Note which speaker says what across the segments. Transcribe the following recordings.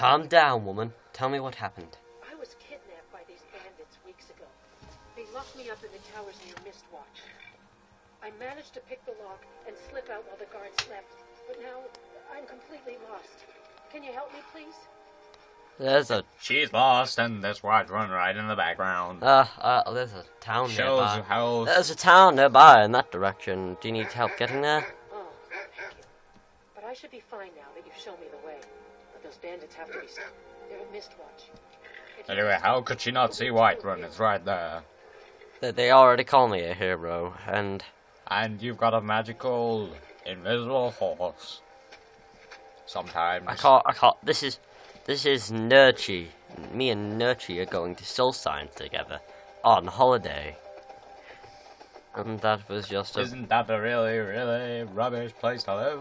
Speaker 1: Calm down, woman. Tell me what happened.
Speaker 2: I was kidnapped by these bandits weeks ago. They locked me up in the towers near Mistwatch. I managed to pick the lock and slip out while the guards slept, but now I'm completely lost. Can you help me, please?
Speaker 3: She's lost, and there's Whiterun right in the background.
Speaker 1: There's a town
Speaker 3: Shows
Speaker 1: nearby.
Speaker 3: how...
Speaker 1: There's a town nearby in that direction. Do you need help getting there?
Speaker 2: Oh, thank you. But I should be fine now that you've shown me the way. But those bandits have to be stopped. They're in Mistwatch.
Speaker 3: Anyway, how could she not see Whiterun? It's right there.
Speaker 1: They already call me a hero, and...
Speaker 3: And you've got a magical, invisible horse. Sometimes.
Speaker 1: I can't... This is Nurchi. Me and Nurchi are going to Soul Science together. On holiday. And that was just a...
Speaker 3: Isn't that a really, really rubbish place to live?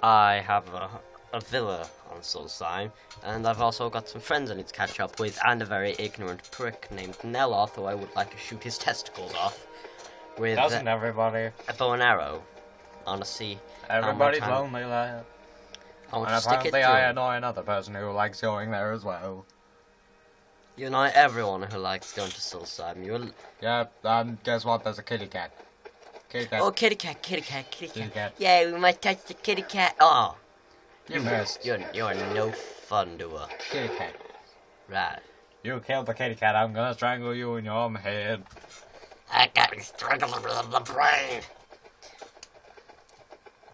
Speaker 1: I have a villa on Soul Sign, and I've also got some friends I need to catch up with, and a very ignorant prick named Neloth, who I would like to shoot his testicles off with
Speaker 3: Doesn't everybody?
Speaker 1: a bow and arrow on a sea.
Speaker 3: Everybody's lonely there.
Speaker 1: I want
Speaker 3: And
Speaker 1: to stick it
Speaker 3: apparently
Speaker 1: to
Speaker 3: I
Speaker 1: him.
Speaker 3: annoy another person who likes going there as well.
Speaker 1: You know everyone who likes going to Soul Sign.
Speaker 3: Yeah, guess what? There's a kitty cat. Kitty cat.
Speaker 1: Oh, kitty cat, kitty cat, kitty
Speaker 3: Kitty
Speaker 1: cat.
Speaker 3: cat.
Speaker 1: Yeah, we might touch the kitty cat. Oh,
Speaker 3: You missed.
Speaker 1: you're no fun doer.
Speaker 3: Kitty cat.
Speaker 1: Right.
Speaker 3: You killed the kitty cat. I'm gonna strangle you in your head.
Speaker 1: I got me strangled in the brain.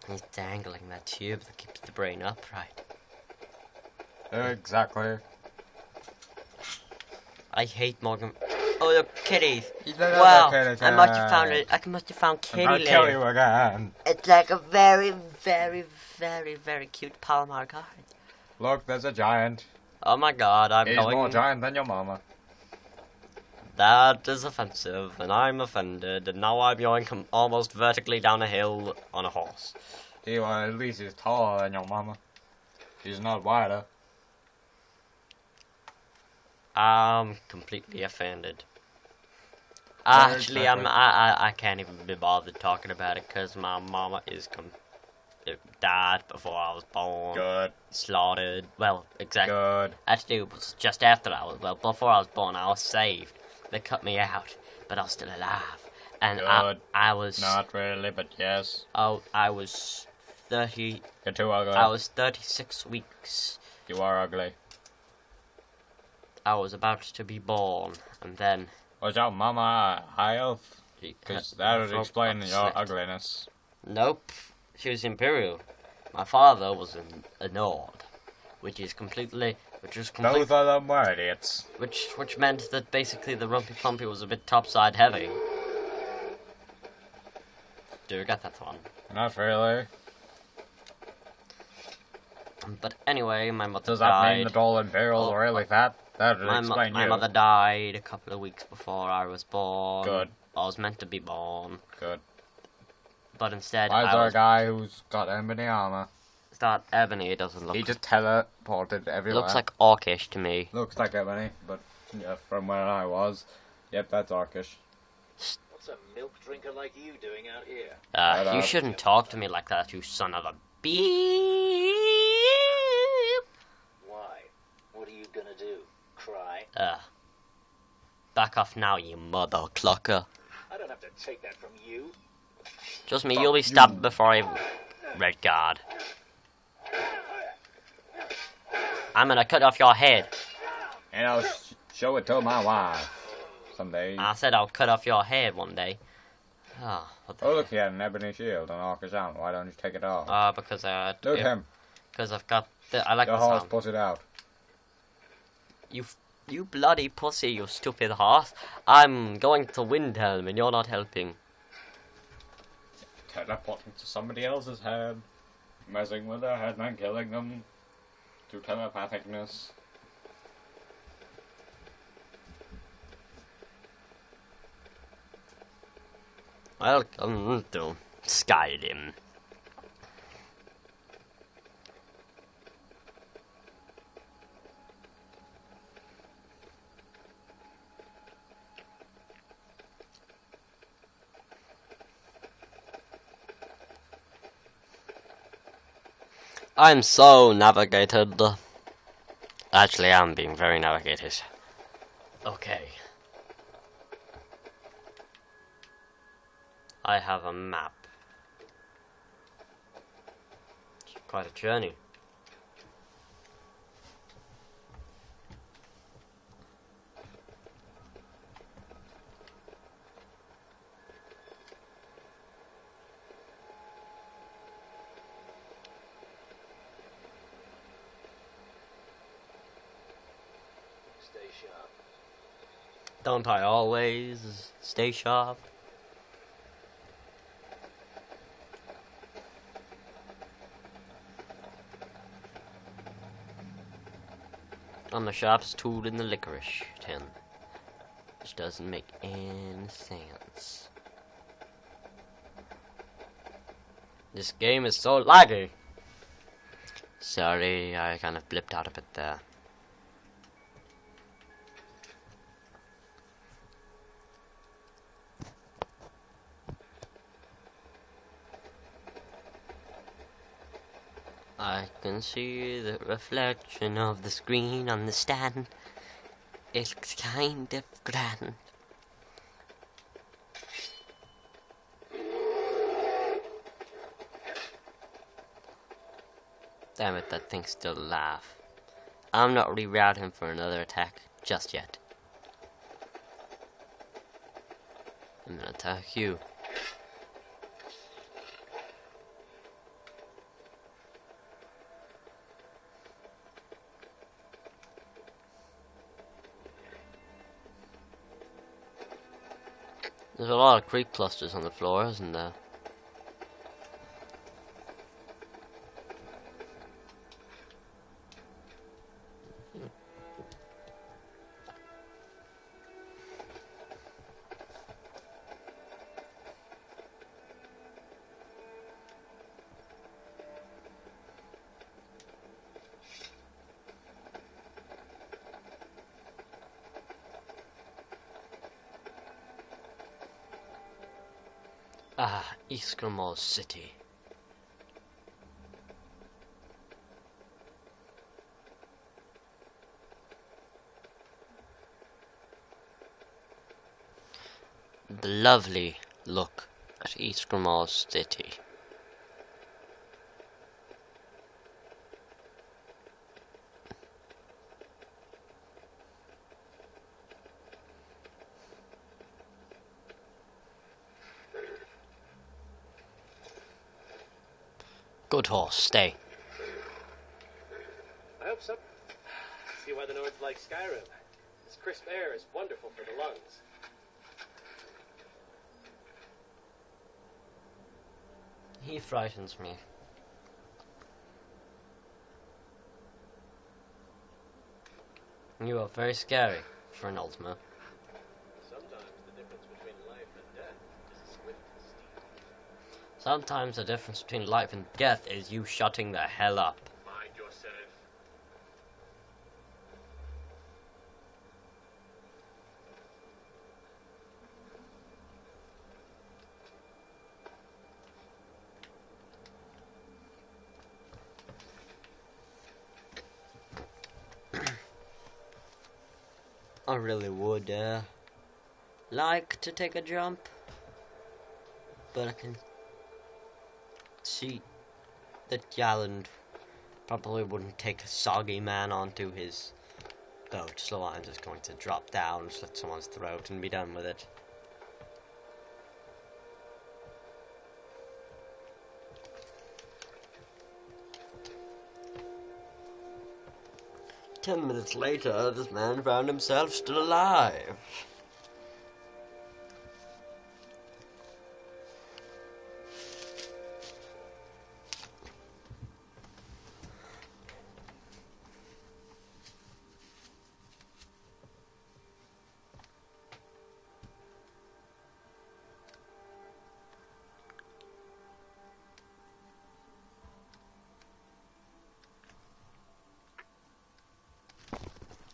Speaker 1: He's dangling that tube that keeps the brain upright.
Speaker 3: Exactly.
Speaker 1: I hate Morgan. Oh, look, kitties.
Speaker 3: Another
Speaker 1: Wow,
Speaker 3: kitty
Speaker 1: I must have
Speaker 3: cat.
Speaker 1: found it. I must have found
Speaker 3: I'm
Speaker 1: Kitty
Speaker 3: gonna kill
Speaker 1: later.
Speaker 3: you again.
Speaker 1: It's like a very, very, very, very cute Palomar card.
Speaker 3: Look, there's a giant.
Speaker 1: Oh my God, I'm
Speaker 3: He's
Speaker 1: going.
Speaker 3: more giant than your mama.
Speaker 1: That is offensive, and I'm offended. And now I'm going almost vertically down a hill on a horse.
Speaker 3: At least he's taller than your mama. He's not wider.
Speaker 1: I'm completely offended. Actually, I can't even be bothered talking about it because my mama died before I was born.
Speaker 3: Good.
Speaker 1: Slaughtered. Well, exactly.
Speaker 3: Good.
Speaker 1: Actually, it was just after before I was born, I was saved. They cut me out, but I was still alive. And
Speaker 3: Good.
Speaker 1: I was...
Speaker 3: Not really, but yes.
Speaker 1: Oh, I was 30...
Speaker 3: You're too ugly.
Speaker 1: I was 36 weeks.
Speaker 3: You are ugly.
Speaker 1: I was about to be born, and then...
Speaker 3: Was your mama high elf? Because that would explain your
Speaker 1: slit.
Speaker 3: ugliness.
Speaker 1: Nope. She was Imperial. My father was a Nord, which was complete.
Speaker 3: Both of them were idiots.
Speaker 1: Which meant that basically the Rumpy Plumpy was a bit topside heavy. Do you get that one?
Speaker 3: Not really.
Speaker 1: But anyway, my mother
Speaker 3: Does that
Speaker 1: died.
Speaker 3: mean that all Imperials are really fat? That would explain
Speaker 1: My
Speaker 3: you.
Speaker 1: mother died a couple of weeks before I was born.
Speaker 3: Good.
Speaker 1: I was meant to be born.
Speaker 3: Good.
Speaker 1: But instead,
Speaker 3: Why is
Speaker 1: I
Speaker 3: there
Speaker 1: was...
Speaker 3: a guy who's got ebony armor?
Speaker 1: It's not ebony, it doesn't look...
Speaker 3: He just teleported
Speaker 1: It
Speaker 3: everywhere.
Speaker 1: looks like orcish to me.
Speaker 3: Looks like ebony, but yeah, from where I was, yep, that's orcish.
Speaker 4: What's a milk drinker like you doing out here?
Speaker 3: Shut
Speaker 1: You
Speaker 3: up.
Speaker 1: shouldn't talk to me like that, you son of a beep.
Speaker 4: Why? What are you gonna do? Cry?
Speaker 1: Back off now, you mother clucker.
Speaker 4: I don't have to take that from you.
Speaker 1: Just me,
Speaker 3: Fuck
Speaker 1: you'll be
Speaker 3: you.
Speaker 1: stabbed before I... Red guard. I'm gonna cut off your head.
Speaker 3: And I'll show it to my wife someday.
Speaker 1: I said I'll cut off your head one day. Oh, what the
Speaker 3: Oh, look, he had an ebony shield on orcish armor. Why don't you take it off?
Speaker 1: because
Speaker 3: Look him.
Speaker 1: Because I've got I like
Speaker 3: The
Speaker 1: the
Speaker 3: horse
Speaker 1: sound.
Speaker 3: put it out.
Speaker 1: You bloody pussy, you stupid horse. I'm going to Windhelm and you're not helping.
Speaker 3: Teleporting to somebody else's head. Messing with their head and killing them. To telepathicness.
Speaker 1: Welcome to Skyrim. I'm so navigated. Actually, I'm being very navigated. Okay. I have a map. It's quite a journey.
Speaker 4: Stay sharp.
Speaker 1: Don't I always stay sharp? I'm the sharpest tool in the licorice tin. Which doesn't make any sense. This game is so laggy. Sorry, I kind of blipped out a bit there. I can see the reflection of the screen on the stand. It's kind of grand. Damn it, that thing's still alive. I'm not rerouting for another attack just yet. I'm gonna attack you. There's a lot of creep clusters on the floor, isn't there? Ah, Eskimo City. The lovely look at Eskimo City. Good horse, stay.
Speaker 5: I hope so. See why the Nords like Skyrim. This crisp air is wonderful for the lungs.
Speaker 1: He frightens me. You are very scary for an old man.
Speaker 5: Sometimes the difference between life and death is a swift steep.
Speaker 1: Sometimes the difference between life and death is you shutting the hell up.
Speaker 5: Mind yourself.
Speaker 1: I really would like to take a jump, but I can see that Galland probably wouldn't take a soggy man onto his boat, so I'm just going to drop down, slit someone's throat, and be done with it. "10 minutes later, this man found himself still alive.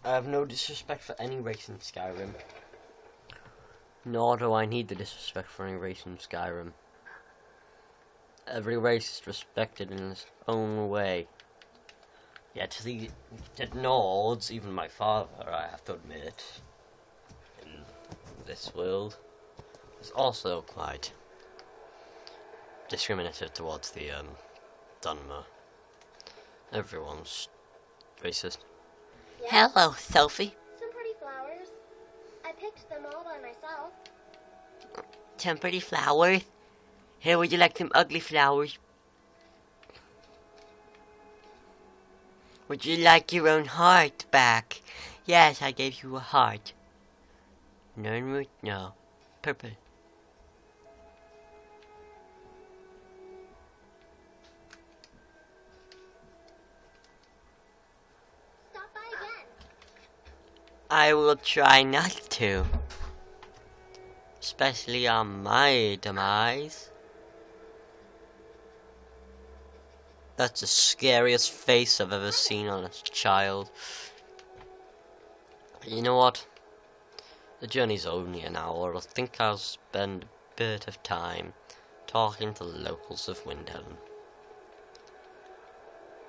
Speaker 1: I have no disrespect for any race in Skyrim. Nor do I need the disrespect for any race in Skyrim. Every race is respected in its own way. Yeah, to Nords, even my father, I have to admit, in this world, is also quite discriminative towards the Dunmer. Everyone's racist.
Speaker 6: Yeah,
Speaker 1: Hello, Sophie.
Speaker 6: some pretty flowers. I picked them all by myself.
Speaker 1: Some pretty flowers. Here, would you like some ugly flowers? Would you like your own heart back? Yes, I gave you a heart. No. Purple.
Speaker 6: Stop by again.
Speaker 1: I will try not to. Especially on my demise. That's the scariest face I've ever seen on a child. You know what? The journey's only an hour. I think I'll spend a bit of time talking to the locals of Windhelm.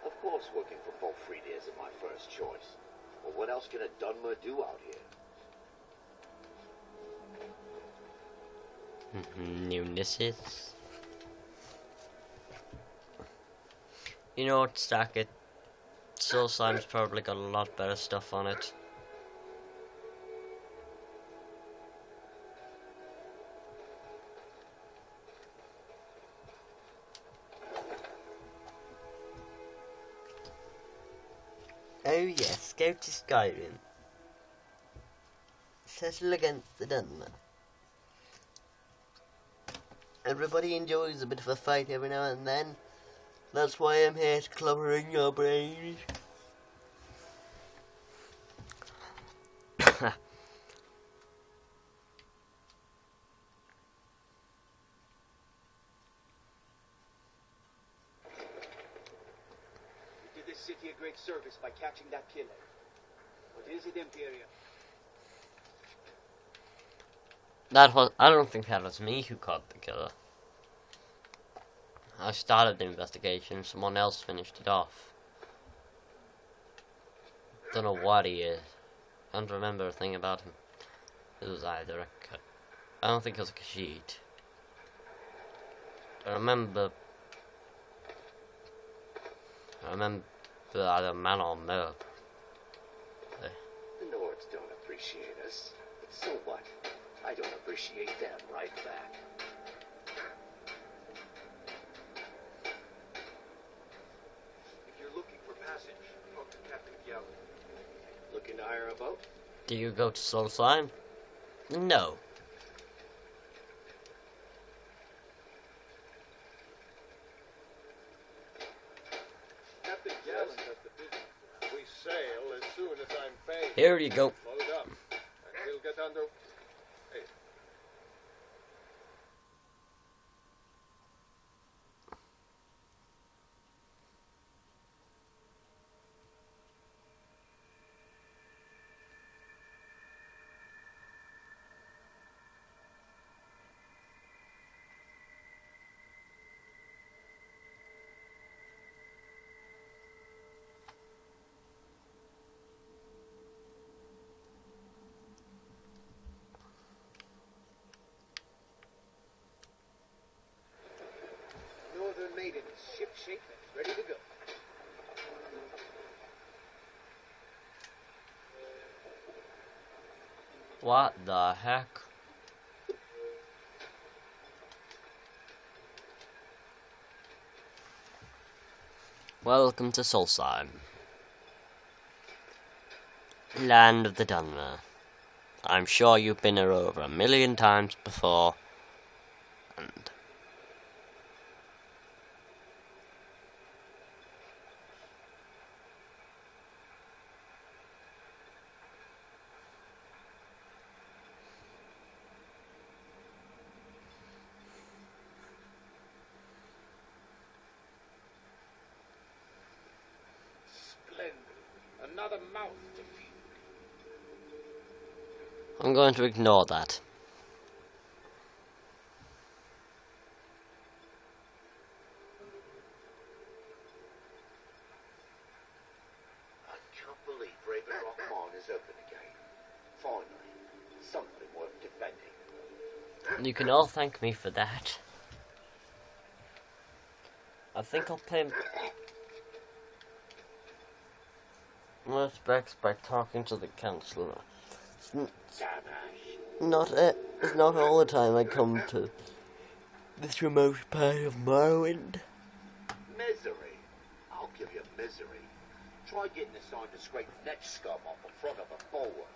Speaker 4: Of course, working for Bolfrida isn't my first choice. But what else can a Dunmer do out here?
Speaker 1: Newness. You know what, Stack It? Soul Slime's probably got a lot better stuff on it. Oh yes, go to Skyrim. Settle against the Dunmer. Everybody enjoys a bit of a fight every now and then. That's why I'm here to clobbering your brains.
Speaker 7: You did this city a great service by catching that killer. What is it, Imperium?
Speaker 1: I don't think that was me who caught the killer. I started the investigation, someone else finished it off. Don't know what he is. Can't remember a thing about him. It was either I don't think it was a Khajiit. I remember either man or merc.
Speaker 4: The Nords don't appreciate us. But so what? I don't appreciate them right back.
Speaker 7: If you're looking for passage, talk to Captain Gallo.
Speaker 4: Looking to hire a boat?
Speaker 1: Do you go to Soul Slime? No.
Speaker 7: Captain Gallo does the business.
Speaker 5: We sail as soon as I'm paid.
Speaker 1: Here you go.
Speaker 5: Load up, and we'll get under. Hey.
Speaker 7: Northern Maiden is ship shape and ready to go.
Speaker 1: What the heck? Welcome to Soul Slime. Land of the Dunmer. I'm sure you've been here over 1,000,000 times before. And
Speaker 5: Splendid. Another mouth to feed.
Speaker 1: I'm going to ignore that. You can all thank me for that. I think I'll pay my respects by talking to the councillor. It's not all the time I come to this remote part of Morrowind.
Speaker 4: Misery? I'll give you misery. Try getting a sign to scrape neck scum off the front of a bulwark.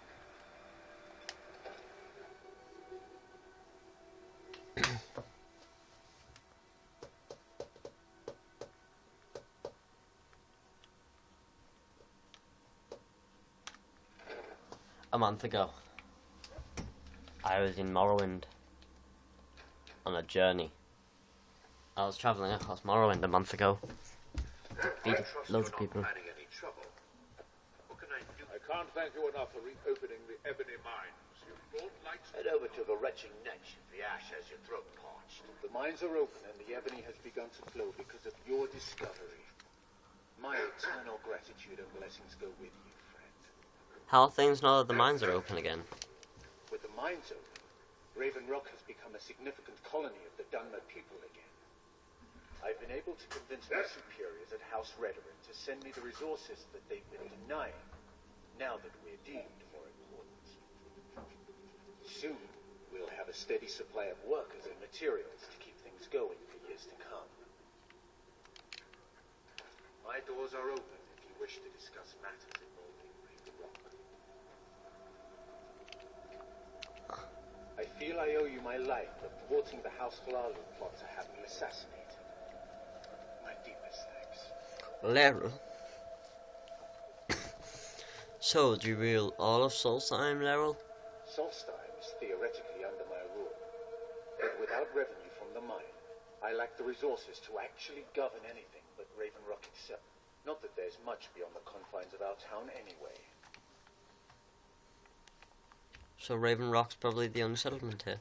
Speaker 1: A month ago, I was in Morrowind on a journey. I was travelling across Morrowind a month ago. Beat loads of people.
Speaker 4: Any trouble. What can I do?
Speaker 8: I can't thank you enough for reopening the ebony mines. You've brought light to
Speaker 4: Head over to the retching Netch if the ash has your throat parched.
Speaker 7: The mines are open and the ebony has begun to flow because of your discovery. My eternal gratitude and blessings go with you, friend.
Speaker 1: How are things now that the mines are open again?
Speaker 7: With the mines open, Raven Rock has become a significant colony of the Dunmer people again. I've been able to convince my superiors at House Redoran to send me the resources that they've been denying, now that we're deemed more important. Soon, we'll have a steady supply of workers and materials to keep things going for years to come. My doors are open if you wish to discuss matters involving Raven Rock. I feel I owe you my life for thwarting the House Falalu plot to have me assassinated. My deepest thanks.
Speaker 1: Leril. So, do you rule all of Solstheim, Leril?
Speaker 7: Solstheim is theoretically under my rule, but without revenue from the mine, I lack the resources to actually govern anything but Raven Rock itself. Not that there's much beyond the confines of our town anyway.
Speaker 1: So Raven Rock's probably the only settlement here.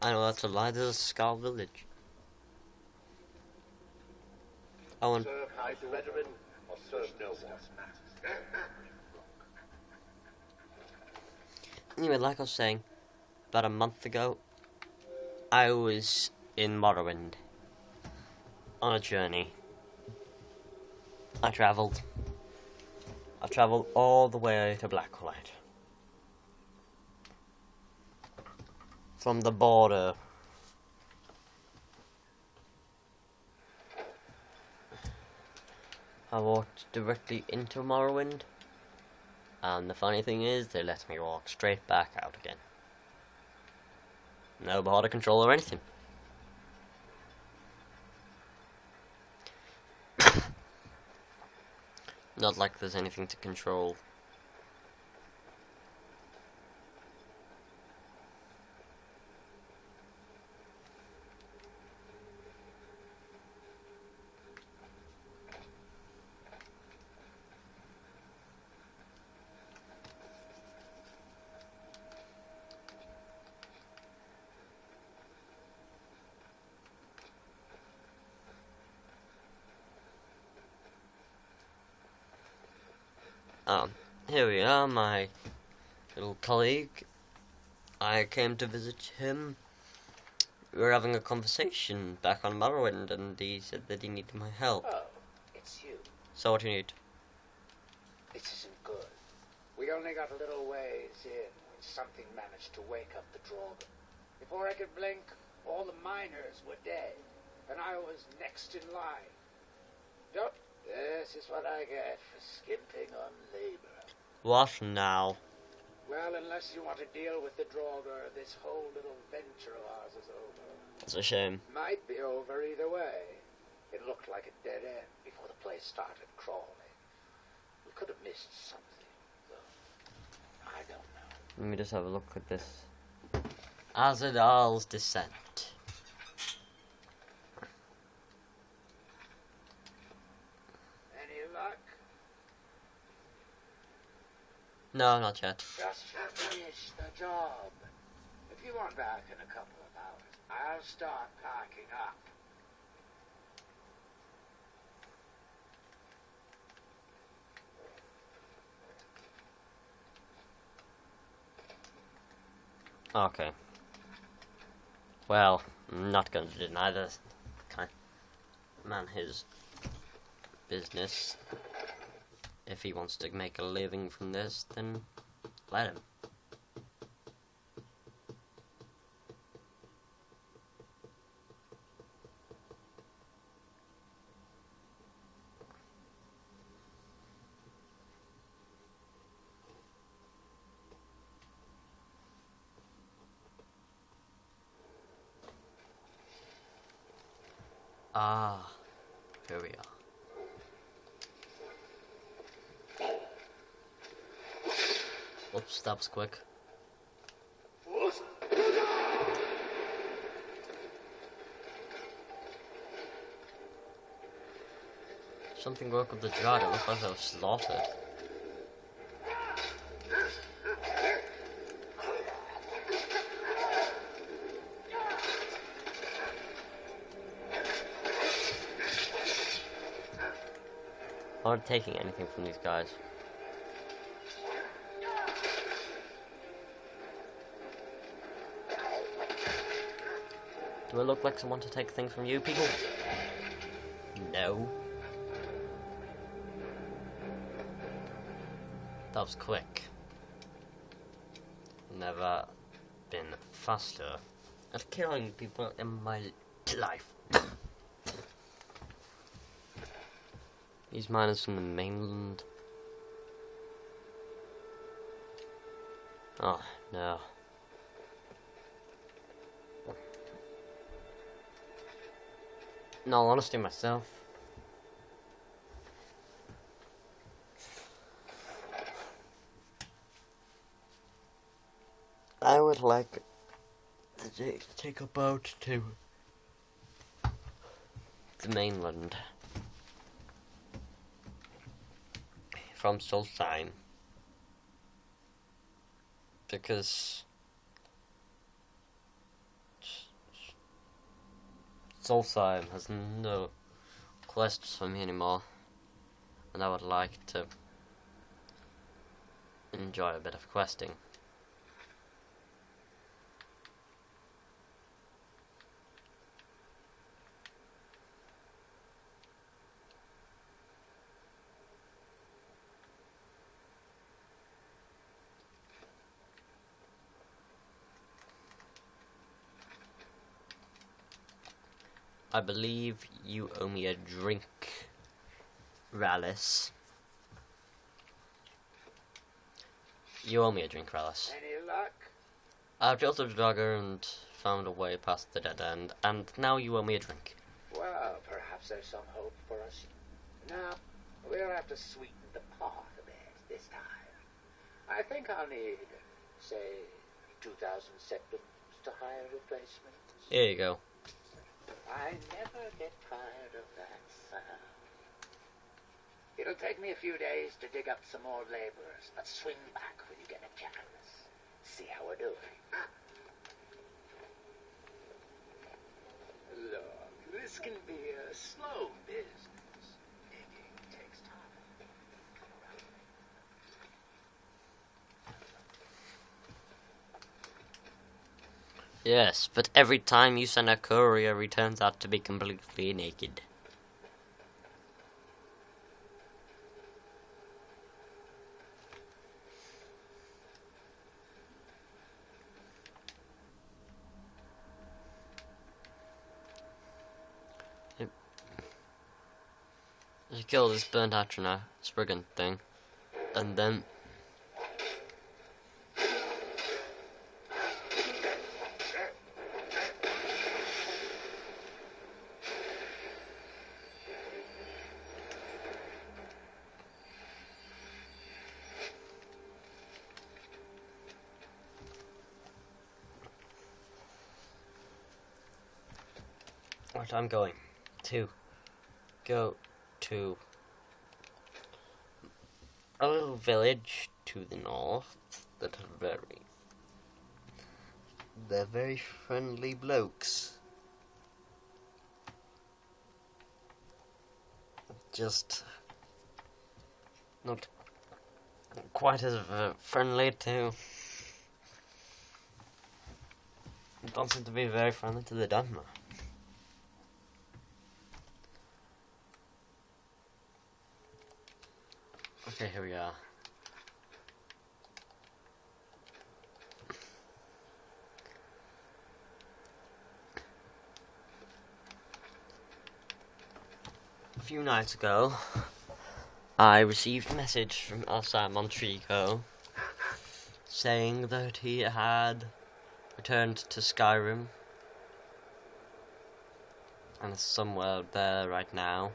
Speaker 1: I know that's a lie, there's a Skull village. Oh, and
Speaker 7: Serve
Speaker 4: House
Speaker 7: my
Speaker 4: Redoran or serve no one.
Speaker 7: discuss matters.
Speaker 1: anyway, like I was saying, about a month ago, I was in Morrowind on a journey. I travelled all the way to Blacklight. From the border. I walked directly into Morrowind, and the funny thing is, they let me walk straight back out again. No border control or anything. Not like there's anything to control. Here we are, my little colleague. I came to visit him. We were having a conversation back on Morrowind, and he said that he needed my help.
Speaker 9: Oh, it's you.
Speaker 1: So what do you need?
Speaker 9: This isn't good. We only got a little ways in when something managed to wake up the Draugr. Before I could blink, all the miners were dead, and I was next in line. Yup, this is what I get for skimping on labor.
Speaker 1: What now?
Speaker 9: Well, unless you want to deal with the Draugr, this whole little venture of ours is over.
Speaker 1: It's a shame.
Speaker 9: Might be over either way. It looked like a dead end before the place started crawling. We could have missed something, though. I don't know.
Speaker 1: Let me just have a look at this. Azadal's Descent.
Speaker 9: Any luck?
Speaker 1: No, not yet.
Speaker 9: Just finish the job. If you want back in a couple of hours, I'll start packing up.
Speaker 1: Okay. Well, I'm not going to deny this man his business. If he wants to make a living from this, then let him. Ah, here we are. Oops, that was quick. Something broke with the jar. It looked like they were slaughtered. I'm not taking anything from these guys. Do I look like someone to take things from you people? No. That was quick. Never been faster at killing people in my life. These miners from the mainland. Oh, no. In all honesty, myself, I would like to take a boat to the mainland from Solstheim, because Solstheim has no quests for me anymore, and I would like to enjoy a bit of questing. I believe you owe me a drink, Rallis. You owe me a drink, Rallis.
Speaker 9: Any luck?
Speaker 1: I've jolted the dogger and found a way past the dead end, and now you owe me a drink.
Speaker 9: Well, perhaps there's some hope for us. Now, we'll have to sweeten the pot a bit this time. I think I'll need, say, 2,000 septims to hire replacements.
Speaker 1: Here you go.
Speaker 9: I never get tired of that sound. It'll take me a few days to dig up some more laborers, but swing back when you get a chance. See how we're doing. Look, this can be a slow business. Digging takes time.
Speaker 1: Yes, but every time you send a courier, he turns out to be completely naked. You kill this burnt Atrina Spriggan thing, and then what I'm going to go to a little village to the north that are they're very friendly blokes. Just not quite as friendly to don't seem to be very friendly to the Dunmer. Okay, here we are. A few nights ago, I received a message from outside Montrico saying that he had returned to Skyrim and is somewhere there right now.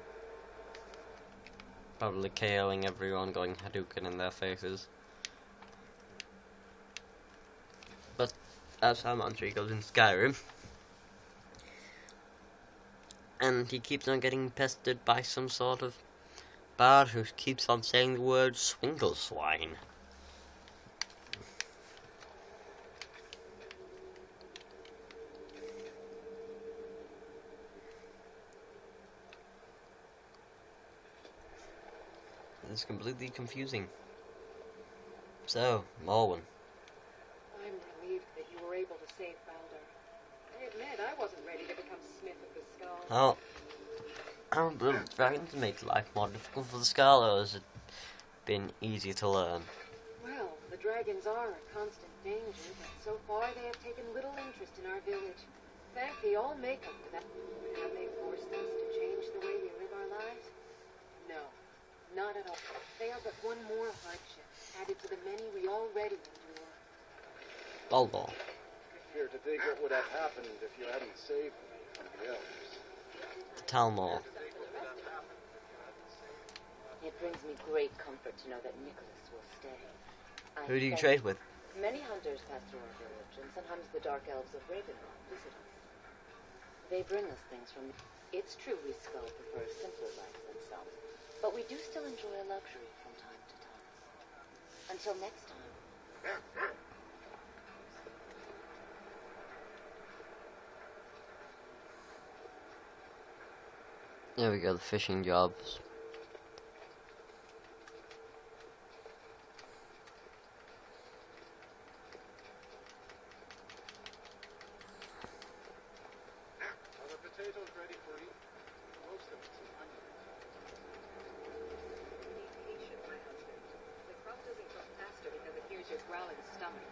Speaker 1: Probably KOing everyone, going Hadouken in their faces. But outside Montrico's in Skyrim. And he keeps on getting pestered by some sort of bard who keeps on saying the word swingle swine. It's completely confusing. So, Morwen.
Speaker 2: I'm relieved that you were able to save Baldur. I admit I wasn't ready to become Smith of the Skull.
Speaker 1: Have the dragons make life more difficult for the Skull, or has it been easy to learn?
Speaker 2: Well, the dragons are a constant danger, but so far they have taken little interest in our village. Thank the All-Maker for that. Have they forced us to change the way we live our lives? No, not at all. They are but one more hardship, added to the many we already endure.
Speaker 1: Bulbul.
Speaker 8: Fear to think what would have happened if you hadn't saved me from the elves.
Speaker 1: Talmor.
Speaker 10: It brings me great comfort to know that Nicholas will stay.
Speaker 1: Who do you trade with?
Speaker 10: Many hunters pass through our village, and sometimes the dark elves of Ravenloft visit us. They bring us things from... It's true we Skull prefer a simpler life themselves, but we do still enjoy a luxury from time to time. Until next time.
Speaker 1: There we go, the fishing jobs.
Speaker 8: Are the potatoes ready for you? Most of it's in onions.
Speaker 2: Be patient, my husband. The crop doesn't cook faster because it hears your growling stomach.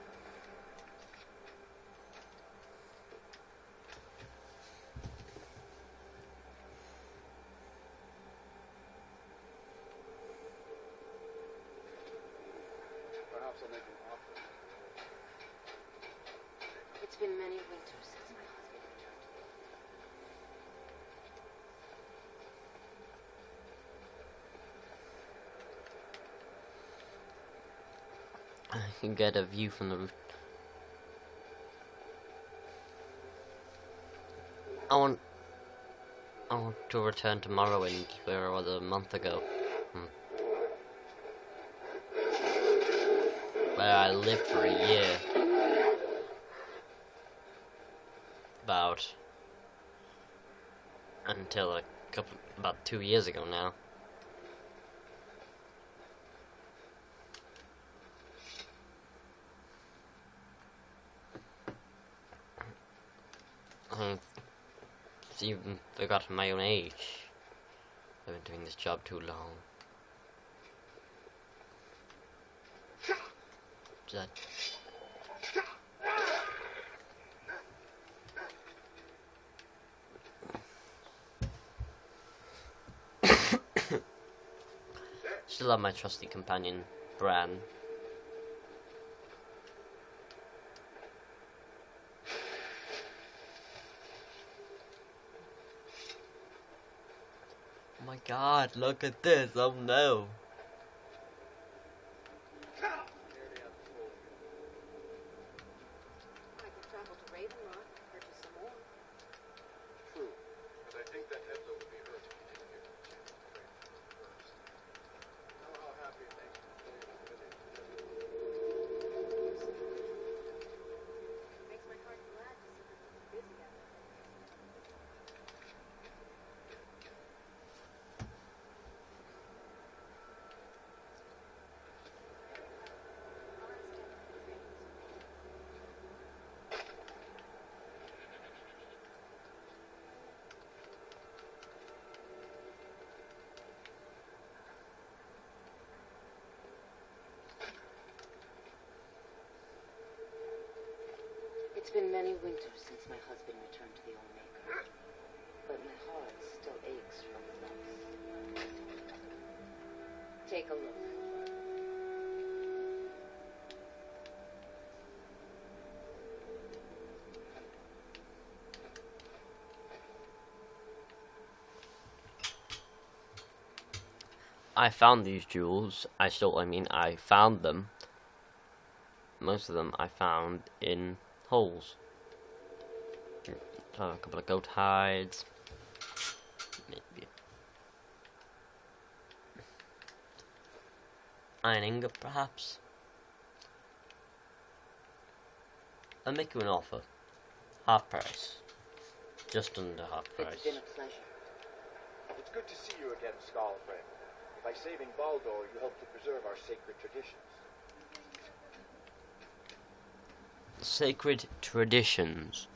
Speaker 8: Perhaps I'll make an offer.
Speaker 10: It's been many winters since my husband returned to me.
Speaker 1: I can get a view from the roof. I want to return to Morrowind, where I was a month ago. Where I lived for a year. Until about 2 years ago now. I've even forgotten my own age. I've been doing this job too long. That still have my trusty companion, Bran. Oh my god, look at this, oh no.
Speaker 2: I can travel to Ravenloft and purchase some more.
Speaker 8: True, but I think that Edla would be hurt if you didn't give him a chance to trade first. Know how happy it makes me to play in the village.
Speaker 2: Makes my heart glad to see that he's busy out there.
Speaker 10: It's been many winters since my husband returned to the Old Maker, but my heart still aches from his loss. Take a look.
Speaker 1: I found these jewels. I found them. Most of them I found in holes. A couple of goat hides. Maybe. Iron ingot, perhaps. I'll make you an offer. Half price. Just under half price.
Speaker 10: It's been a pleasure.
Speaker 11: It's good to see you again, Skull friend. By saving Baldor, you help to preserve our sacred traditions.
Speaker 1: Sacred traditions.